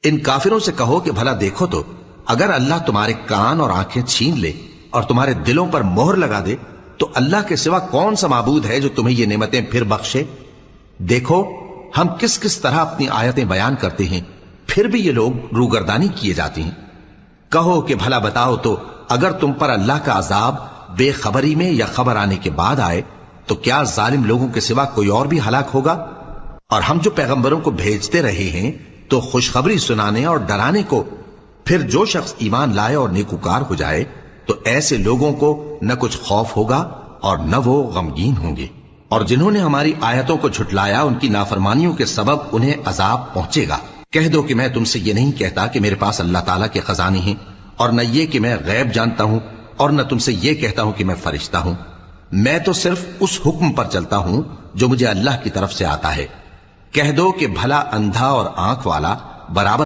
ان کافروں سے کہو کہ بھلا دیکھو تو اگر اللہ تمہارے کان اور آنکھیں چھین لے اور تمہارے دلوں پر مہر لگا دے تو اللہ کے سوا کون سا معبود ہے جو تمہیں یہ نعمتیں پھر بخشے؟ دیکھو ہم کس کس طرح اپنی آیتیں بیان کرتے ہیں، پھر بھی یہ لوگ روگردانی کیے جاتے ہیں۔ کہو کہ بھلا بتاؤ تو اگر تم پر اللہ کا عذاب بے خبری میں یا خبر آنے کے بعد آئے تو کیا ظالم لوگوں کے سوا کوئی اور بھی ہلاک ہوگا؟ اور ہم جو پیغمبروں کو بھیجتے رہے ہیں تو خوشخبری سنانے اور ڈرانے کو، پھر جو شخص ایمان لائے اور نیکوکار ہو جائے تو ایسے لوگوں کو نہ کچھ خوف ہوگا اور نہ وہ غمگین ہوں گے، اور جنہوں نے ہماری آیتوں کو جھٹلایا ان کی نافرمانیوں کے سبب انہیں عذاب پہنچے گا۔ کہہ دو کہ میں تم سے یہ نہیں کہتا کہ میرے پاس اللہ تعالیٰ کے خزانے ہیں، اور نہ یہ کہ میں غیب جانتا ہوں، اور نہ تم سے یہ کہتا ہوں کہ میں فرشتہ ہوں۔ میں تو صرف اس حکم پر چلتا ہوں جو مجھے اللہ کی طرف سے آتا ہے۔ کہہ دو کہ بھلا اندھا اور آنکھ والا برابر